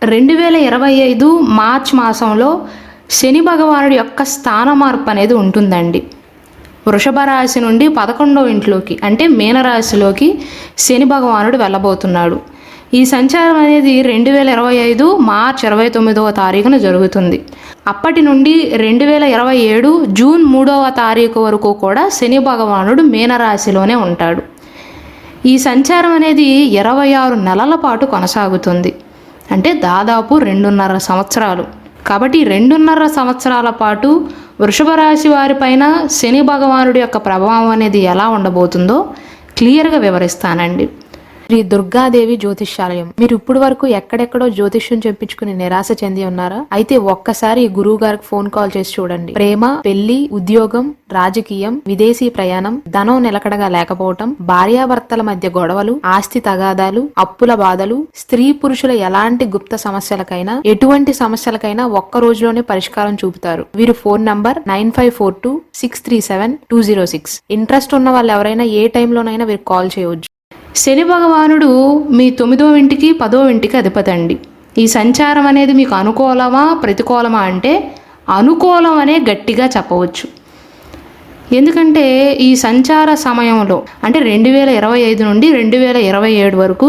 2025 March మాసంలో శని భగవానుడి యొక్క స్థాన మార్పు అనేది ఉంటుందండి. వృషభ రాశి నుండి 11వ ఇంట్లోకి అంటే మీనరాశిలోకి శని భగవానుడు వెళ్ళబోతున్నాడు. ఈ సంచారం అనేది 2025 మార్చ్ 29వ తారీఖున జరుగుతుంది. అప్పటి నుండి 2027 జూన్ 3వ తారీఖు వరకు కూడా శని భగవానుడు మీనరాశిలోనే ఉంటాడు. ఈ సంచారం అనేది 26 నెలల పాటు కొనసాగుతుంది. అంటే దాదాపు 2.5 సంవత్సరాలు. కాబట్టి 2.5 సంవత్సరాల పాటు వృషభ రాశి వారిపైన శని భగవానుడి యొక్క ప్రభావం అనేది ఎలా ఉండబోతుందో క్లియర్గా వివరిస్తానండి. శ్రీ దుర్గాదేవి జ్యోతిష్యాలయం. మీరు ఇప్పుడు వరకు ఎక్కడెక్కడో జ్యోతిష్యం చెప్పించుకుని నిరాశ చెంది ఉన్నారా? అయితే ఒక్కసారి గురువు గారికి ఫోన్ కాల్ చేసి చూడండి. ప్రేమ, పెళ్లి, ఉద్యోగం, రాజకీయం, విదేశీ ప్రయాణం, ధనం నిలకడగా లేకపోవటం, భార్యాభర్తల మధ్య గొడవలు, ఆస్తి తగాదాలు, అప్పుల బాధలు, స్త్రీ పురుషుల ఎలాంటి గుప్త సమస్యలకైనా ఎటువంటి సమస్యలకైనా ఒక్క రోజులోనే పరిష్కారం చూపుతారు. వీరు ఫోన్ నంబర్ 9542637206. ఇంట్రెస్ట్ ఉన్న వాళ్ళు ఎవరైనా ఏ టైంలోనైనా వీరికి కాల్ చేయవచ్చు. శని భగవానుడు మీ 9వ ఇంటికి 10వ ఇంటికి అధిపతి అండి. ఈ సంచారం అనేది మీకు అనుకూలమా ప్రతికూలమా అంటే అనుకూలం అనే గట్టిగా చెప్పవచ్చు. ఎందుకంటే ఈ సంచార సమయంలో అంటే 2025 నుండి 2027 వరకు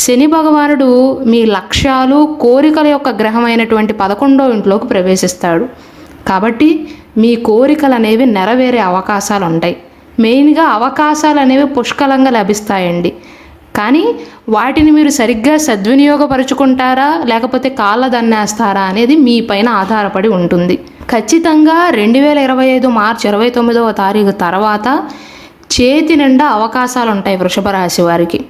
శని భగవానుడు మీ లక్ష్యాలు కోరికల యొక్క గ్రహమైనటువంటి 11వ ఇంట్లోకి ప్రవేశిస్తాడు. కాబట్టి మీ కోరికలు అనేవి నెరవేరే అవకాశాలు ఉంటాయి. మెయిన్గా అవకాశాలు అనేవి పుష్కలంగా లభిస్తాయండి. కానీ వాటిని మీరు సరిగ్గా సద్వినియోగపరుచుకుంటారా లేకపోతే కాళ్ళ దన్నేస్తారా అనేది మీ పైన ఆధారపడి ఉంటుంది. ఖచ్చితంగా 2025 మార్చి 29వ తారీఖు తర్వాత చేతి నిండా అవకాశాలు ఉంటాయి వృషభ రాశి వారికి.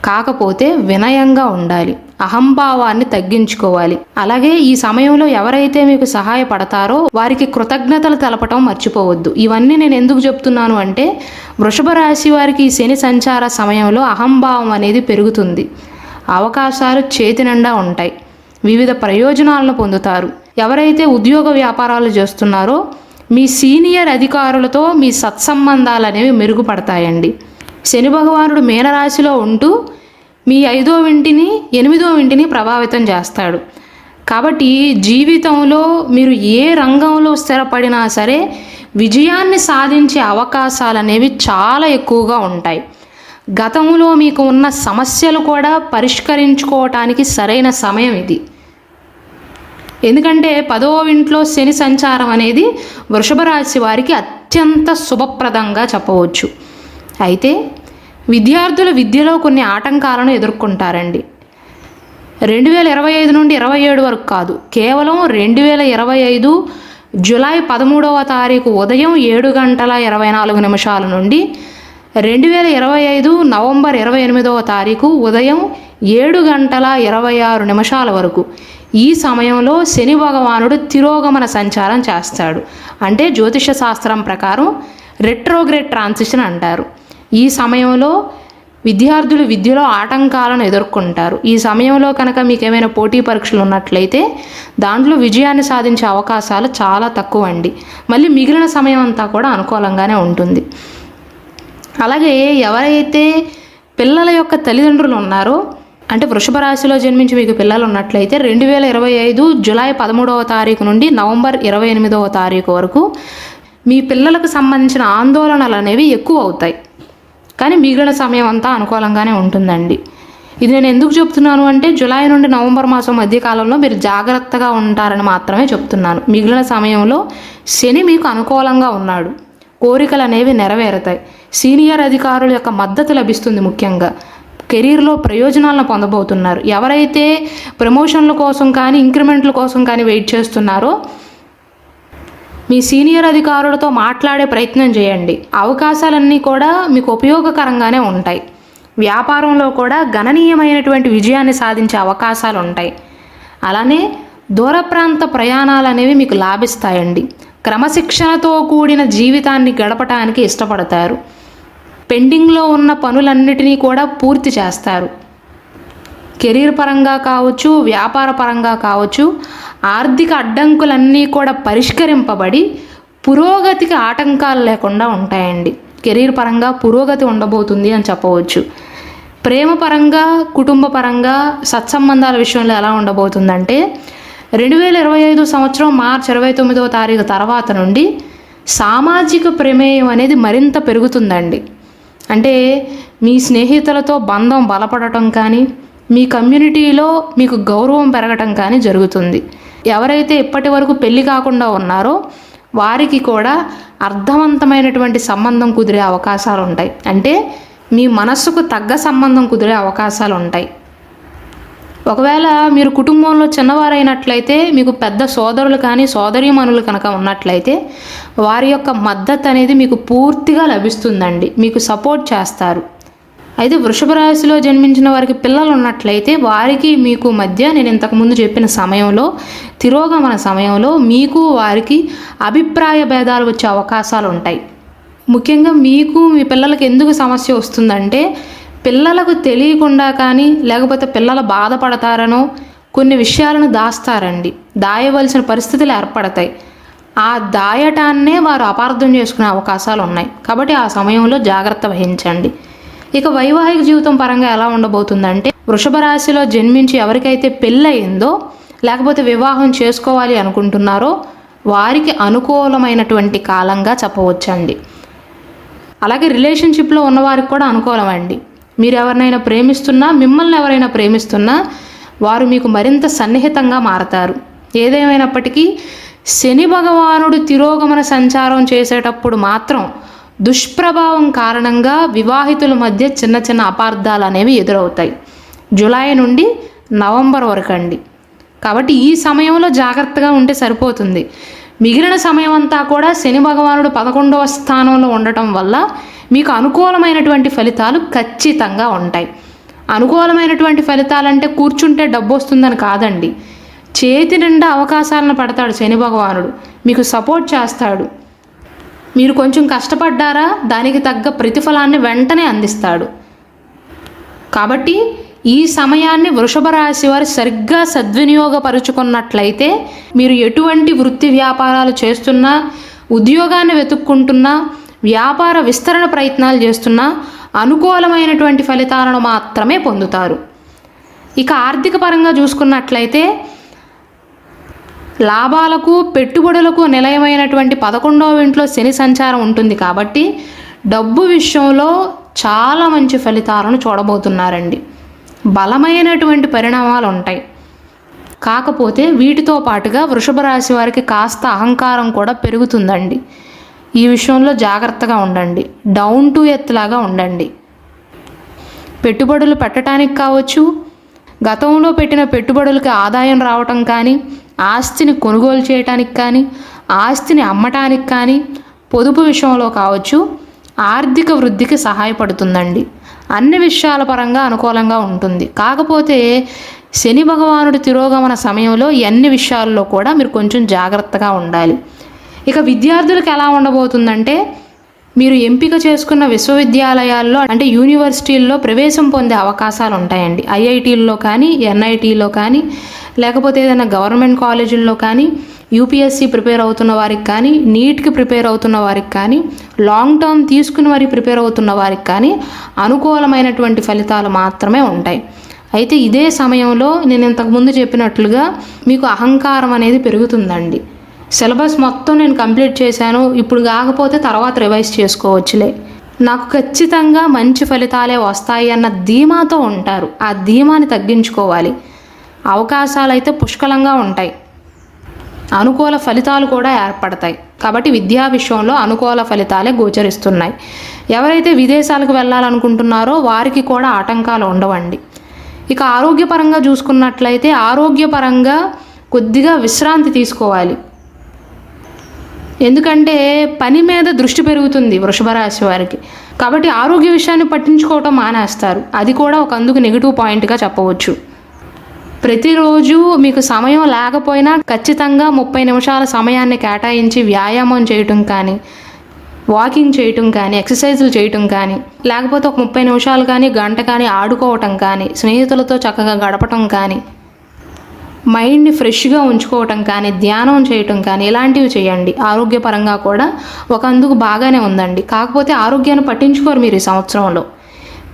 కాకపోతే వినయంగా ఉండాలి, అహంభావాన్ని తగ్గించుకోవాలి. అలాగే ఈ సమయంలో ఎవరైతే మీకు సహాయపడతారో వారికి కృతజ్ఞతలు తెలపటం మర్చిపోవద్దు. ఇవన్నీ నేను ఎందుకు చెప్తున్నాను అంటే వృషభ రాశి వారికి ఈ శని సంచార సమయంలో అహంభావం అనేది పెరుగుతుంది. అవకాశాలు చేతి నిండా ఉంటాయి, వివిధ ప్రయోజనాలను పొందుతారు. ఎవరైతే ఉద్యోగ వ్యాపారాలు చేస్తున్నారో మీ సీనియర్ అధికారులతో మీ సత్సంబంధాలు అనేవి మెరుగుపడతాయండి. శని భగవానుడు మీనరాశిలో ఉంటూ మీ 5వ ఇంటిని 8వ ఇంటిని ప్రభావితం చేస్తాడు. కాబట్టి జీవితంలో మీరు ఏ రంగంలో స్థిరపడినా సరే విజయాన్ని సాధించే అవకాశాలు అనేవి చాలా ఎక్కువగా ఉంటాయి. గతంలో మీకు ఉన్న సమస్యలు కూడా పరిష్కరించుకోవటానికి సరైన సమయం ఇది. ఎందుకంటే 10వ ఇంట్లో శని సంచారం అనేది వృషభ రాశి వారికి అత్యంత శుభప్రదంగా చెప్పవచ్చు. అయితే విద్యార్థుల విద్యలో కొన్ని ఆటంకాలను ఎదుర్కొంటారండి. 2025 నుండి 27 వరకు కాదు, కేవలం 2025 జూలై 13వ తారీఖు ఉదయం 7:24 నుండి 2025 నవంబర్ 28వ తారీఖు ఉదయం 7:26 వరకు ఈ సమయంలో శని భగవానుడు తిరోగమన సంచారం చేస్తాడు. అంటే జ్యోతిష శాస్త్రం ప్రకారం రెట్రోగ్రేడ్ ట్రాన్సిషన్ అంటారు. ఈ సమయంలో విద్యార్థులు విద్యలో ఆటంకాలను ఎదుర్కొంటారు. ఈ సమయంలో కనుక మీకు ఏమైనా పోటీ పరీక్షలు ఉన్నట్లయితే దాంట్లో విజయాన్ని సాధించే అవకాశాలు చాలా తక్కువ అండి. మళ్ళీ మిగిలిన సమయం అంతా కూడా అనుకూలంగానే ఉంటుంది. అలాగే ఎవరైతే పిల్లల యొక్క తల్లిదండ్రులు ఉన్నారో అంటే వృషభ రాశిలో జన్మించి మీకు పిల్లలు ఉన్నట్లయితే 2025 జూలై 13వ తారీఖు నుండి నవంబర్ 28వ తారీఖు వరకు మీ పిల్లలకు సంబంధించిన ఆందోళనలు అనేవి ఎక్కువ అవుతాయి. కానీ మిగిలిన సమయం అంతా అనుకూలంగానే ఉంటుందండి. ఇది నేను ఎందుకు చెప్తున్నాను అంటే జూలై నుండి నవంబర్ మాసం మధ్యకాలంలో మీరు జాగ్రత్తగా ఉంటారని మాత్రమే చెప్తున్నాను. మిగిలిన సమయంలో శని మీకు అనుకూలంగా ఉన్నాడు, కోరికలు అనేవి నెరవేరుతాయి, సీనియర్ అధికారుల యొక్క మద్దతు లభిస్తుంది. ముఖ్యంగా కెరీర్లో ప్రయోజనాలను పొందబోతున్నారు. ఎవరైతే ప్రమోషన్ల కోసం కానీ ఇంక్రిమెంట్ల కోసం కానీ వెయిట్ చేస్తున్నారో మీ సీనియర్ అధికారులతో మాట్లాడే ప్రయత్నం చేయండి. అవకాశాలన్నీ కూడా మీకు ఉపయోగకరంగానే ఉంటాయి. వ్యాపారంలో కూడా గణనీయమైనటువంటి విజయాన్ని సాధించే అవకాశాలు ఉంటాయి. అలానే దూర ప్రాంత ప్రయాణాలు అనేవి మీకు లాభిస్తాయండి. క్రమశిక్షణతో కూడిన జీవితాన్ని గడపటానికి ఇష్టపడతారు. పెండింగ్లో ఉన్న పనులన్నిటినీ కూడా పూర్తి చేస్తారు. కెరీర్ పరంగా కావచ్చు, వ్యాపార పరంగా కావచ్చు, ఆర్థిక అడ్డంకులన్నీ కూడా పరిష్కరింపబడి పురోగతికి ఆటంకాలు లేకుండా ఉంటాయండి. కెరీర్ పరంగా పురోగతి ఉండబోతుంది అని చెప్పవచ్చు. ప్రేమ పరంగా, కుటుంబ పరంగా, సత్సంబంధాల విషయంలో ఎలా ఉండబోతుందంటే 2025 సంవత్సరం మార్చి 29వ తారీఖు తర్వాత నుండి సామాజిక ప్రమేయం అనేది మరింత పెరుగుతుందండి. అంటే మీ స్నేహితులతో బంధం బలపడటం కానీ, మీ కమ్యూనిటీలో మీకు గౌరవం పెరగటం కానీ జరుగుతుంది. ఎవరైతే ఇప్పటి వరకు పెళ్లి కాకుండా ఉన్నారో వారికి కూడా అర్థవంతమైనటువంటి సంబంధం కుదిరే అవకాశాలు ఉంటాయి. అంటే మీ మనస్సుకు తగ్గ సంబంధం కుదిరే అవకాశాలు ఉంటాయి. ఒకవేళ మీరు కుటుంబంలో చిన్నవారైనట్లయితే, మీకు పెద్ద సోదరులు కానీ సోదరీమణులు కనుక ఉన్నట్లయితే వారి యొక్క మద్దతు అనేది మీకు పూర్తిగా లభిస్తుందండి. మీకు సపోర్ట్ చేస్తారు. అయితే వృషభ రాశిలో జన్మించిన వారికి పిల్లలు ఉన్నట్లయితే వారికి మీకు మధ్య నేను ఇంతకుముందు చెప్పిన సమయంలో, తిరోగమన సమయంలో మీకు వారికి అభిప్రాయ భేదాలు వచ్చే అవకాశాలు ఉంటాయి. ముఖ్యంగా మీకు మీ పిల్లలకి ఎందుకు సమస్య వస్తుందంటే, పిల్లలకు తెలియకుండా కానీ లేకపోతే పిల్లలు బాధపడతారనో కొన్ని విషయాలను దాస్తారండి. దాయవలసిన పరిస్థితులు ఏర్పడతాయి. ఆ దాయటాన్నే వారు అపార్థం చేసుకునే అవకాశాలు ఉన్నాయి. కాబట్టి ఆ సమయంలో జాగ్రత్త వహించండి. ఇక వైవాహిక జీవితం పరంగా ఎలా ఉండబోతుందంటే, వృషభ రాశిలో జన్మించి ఎవరికైతే పెళ్ళయిందో లేకపోతే వివాహం చేసుకోవాలి అనుకుంటున్నారో వారికి అనుకూలమైనటువంటి కాలంగా చెప్పవచ్చండి. అలాగే రిలేషన్షిప్లో ఉన్నవారికి కూడా అనుకూలమండి. మీరు ఎవరినైనా ప్రేమిస్తున్నా, మిమ్మల్ని ఎవరైనా ప్రేమిస్తున్నా వారు మీకు మరింత సన్నిహితంగా మారతారు. ఏదేమైనప్పటికీ శని భగవానుడు తిరోగమన సంచారం చేసేటప్పుడు మాత్రం దుష్ప్రభావం కారణంగా వివాహితుల మధ్య చిన్న చిన్న అపార్థాలు అనేవి ఎదురవుతాయి. జూలై నుండి నవంబర్ వరకు అండి. కాబట్టి ఈ సమయంలో జాగ్రత్తగా ఉంటే సరిపోతుంది. మిగిలిన సమయం అంతా కూడా శని భగవానుడు 11వ స్థానంలో ఉండటం వల్ల మీకు అనుకూలమైనటువంటి ఫలితాలు ఖచ్చితంగా ఉంటాయి. అనుకూలమైనటువంటి ఫలితాలంటే కూర్చుంటే డబ్బు వస్తుందని కాదండి. చేతి నిండా అవకాశాలను పడతాడు శని భగవానుడు. మీకు సపోర్ట్ చేస్తాడు. మీరు కొంచెం కష్టపడ్డారా, దానికి తగ్గ ప్రతిఫలాన్ని వెంటనే అందిస్తాడు. కాబట్టి ఈ సమయాన్ని వృషభ రాశి వారు సరిగ్గా సద్వినియోగపరుచుకున్నట్లయితే మీరు ఎటువంటి వృత్తి వ్యాపారాలు చేస్తున్నా, ఉద్యోగాన్ని వెతుక్కుంటున్నా, వ్యాపార విస్తరణ ప్రయత్నాలు చేస్తున్నా అనుకూలమైనటువంటి ఫలితాలను మాత్రమే పొందుతారు. ఇక ఆర్థిక పరంగా చూసుకున్నట్లయితే లాభాలకు, పెట్టుబడులకు నిలయమైనటువంటి 11వ ఇంట్లో శని సంచారం ఉంటుంది. కాబట్టి డబ్బు విషయంలో చాలా మంచి ఫలితాలను చూడబోతున్నారండి. బలమైనటువంటి పరిణామాలు ఉంటాయి. కాకపోతే వీటితో పాటుగా వృషభ రాశి వారికి కాస్త అహంకారం కూడా పెరుగుతుందండి. ఈ విషయంలో జాగ్రత్తగా ఉండండి. డౌన్ టు ఎర్త్ లాగా ఉండండి. పెట్టుబడులు పెట్టడానికి కావచ్చు, గతంలో పెట్టిన పెట్టుబడులకి ఆదాయం రావటం కానీ, ఆస్తిని కొనుగోలు చేయటానికి కానీ, ఆస్తిని అమ్మటానికి కానీ, పొదుపు విషయంలో కావచ్చు ఆర్థిక వృద్ధికి సహాయపడుతుందండి. అన్ని విషయాల పరంగా అనుకూలంగా ఉంటుంది. కాకపోతే శని భగవానుడి తిరోగమన సమయంలో అన్ని విషయాల్లో కూడా మీరు కొంచెం జాగ్రత్తగా ఉండాలి. ఇక విద్యార్థులకు ఎలా ఉండబోతుందంటే, మీరు ఎంపిక చేసుకున్న విశ్వవిద్యాలయాల్లో అంటే యూనివర్సిటీల్లో ప్రవేశం పొందే అవకాశాలు ఉంటాయండి. ఐఐటీల్లో కానీ, ఎన్ఐటీలో కానీ, లేకపోతే ఏదైనా గవర్నమెంట్ కాలేజీల్లో కానీ, యూపీఎస్సీ ప్రిపేర్ అవుతున్న వారికి కానీ, నీట్కి ప్రిపేర్ అవుతున్న వారికి కానీ, లాంగ్ టర్మ్ తీసుకుని వారికి ప్రిపేర్ అవుతున్న వారికి కానీ అనుకూలమైనటువంటి ఫలితాలు మాత్రమే ఉంటాయి. అయితే ఇదే సమయంలో నేను ఇంతకుముందు చెప్పినట్లుగా మీకు అహంకారం అనేది పెరుగుతుందండి. సిలబస్ మొత్తం నేను కంప్లీట్ చేశాను, ఇప్పుడు కాకపోతే తర్వాత రివైజ్ చేసుకోవచ్చులే, నాకు ఖచ్చితంగా మంచి ఫలితాలే వస్తాయి అన్న ధీమాతో ఉంటారు. ఆ ధీమాని తగ్గించుకోవాలి. అవకాశాలు అయితే పుష్కలంగా ఉంటాయి. అనుకూల ఫలితాలు కూడా ఏర్పడతాయి. కాబట్టి విద్యా విషయంలో అనుకూల ఫలితాలే గోచరిస్తున్నాయి. ఎవరైతే విదేశాలకు వెళ్ళాలనుకుంటున్నారో వారికి కూడా ఆటంకాలు ఉండవండి. ఇక ఆరోగ్యపరంగా చూసుకున్నట్లయితే ఆరోగ్యపరంగా కొద్దిగా విశ్రాంతి తీసుకోవాలి. ఎందుకంటే పని మీద దృష్టి పెరుగుతుంది వృషభ రాశి వారికి. కాబట్టి ఆరోగ్య విషయాన్ని పట్టించుకోవటం మానేస్తారు. అది కూడా ఒక అందుకు నెగిటివ్ పాయింట్గా చెప్పవచ్చు. ప్రతిరోజు మీకు సమయం లేకపోయినా ఖచ్చితంగా 30 నిమిషాల సమయాన్ని కేటాయించి వ్యాయామం చేయటం కానీ, వాకింగ్ చేయటం కానీ, ఎక్సర్సైజులు చేయటం కానీ, లేకపోతే ఒక 30 నిమిషాలు కానీ, గంట కానీ ఆడుకోవటం కానీ, స్నేహితులతో చక్కగా గడపటం కానీ, మైండ్ని ఫ్రెష్గా ఉంచుకోవటం కానీ, ధ్యానం చేయటం కానీ ఇలాంటివి చేయండి. ఆరోగ్యపరంగా కూడా ఒక అందుకు బాగానే ఉందండి. కాకపోతే ఆరోగ్యాన్ని పట్టించుకోరు మీరు ఈ సంవత్సరంలో.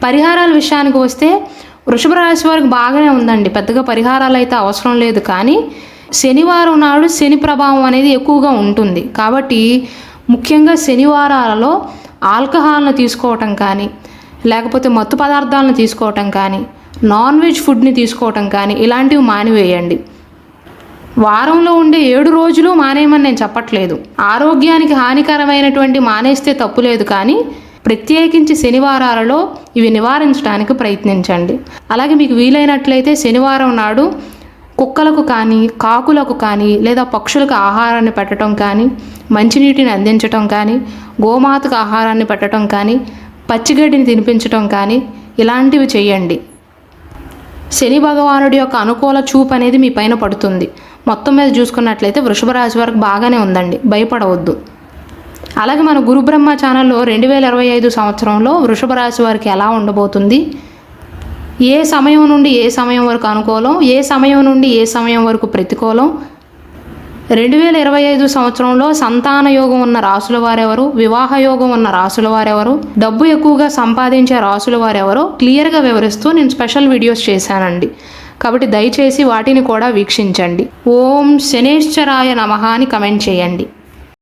పరిహారాల విషయానికి వస్తే వృషభ రాశి వారికి బాగానే ఉందండి, పెద్దగా పరిహారాలు అయితే అవసరం లేదు. కానీ శనివారం నాడు శని ప్రభావం అనేది ఎక్కువగా ఉంటుంది. కాబట్టి ముఖ్యంగా శనివారాలలో ఆల్కహాల్ను తీసుకోవటం కానీ, లేకపోతే మత్తు పదార్థాలను తీసుకోవటం కానీ, నాన్ వెజ్ ఫుడ్ని తీసుకోవటం కానీ ఇలాంటివి మానివేయండి. వారంలో ఉండే 7 రోజులు మానేయమని నేను చెప్పట్లేదు. ఆరోగ్యానికి హానికరమైనటువంటి మానేస్తే తప్పులేదు, కానీ ప్రత్యేకించి శనివారాలలో ఇవి నివారించడానికి ప్రయత్నించండి. అలాగే మీకు వీలైనట్లయితే శనివారం నాడు కుక్కలకు కానీ, కాకులకు కానీ, లేదా పక్షులకు ఆహారాన్ని పెట్టడం కానీ, మంచినీటిని అందించటం కానీ, గోమాతకు ఆహారాన్ని పెట్టడం కానీ, పచ్చిగడ్డిని తినిపించటం కానీ ఇలాంటివి చేయండి. శని భగవానుడి యొక్క అనుకూల చూపు అనేది మీ పైన పడుతుంది. మొత్తం మీద చూసుకున్నట్లయితే వృషభ రాశి వారికి బాగానే ఉందండి, భయపడవద్దు. అలాగే మన గురు బ్రహ్మ ఛానల్లో 2025 సంవత్సరంలో వృషభ రాశి వారికి ఎలా ఉండబోతుంది, ఏ సమయం నుండి ఏ సమయం వరకు అనుకూలం, ఏ సమయం నుండి ఏ సమయం వరకు ప్రతికూలం, 2025 సంవత్సరంలో సంతాన యోగం ఉన్న రాసుల వారెవరు, వివాహ యోగం ఉన్న రాసుల వారెవరు, డబ్బు ఎక్కువగా సంపాదించే రాసుల వారెవరో క్లియర్గా వివరిస్తూ నేను స్పెషల్ వీడియోస్ చేశానండి. కాబట్టి దయచేసి వాటిని కూడా వీక్షించండి. ఓం శనేశ్వరాయ నమః అని కమెంట్ చేయండి.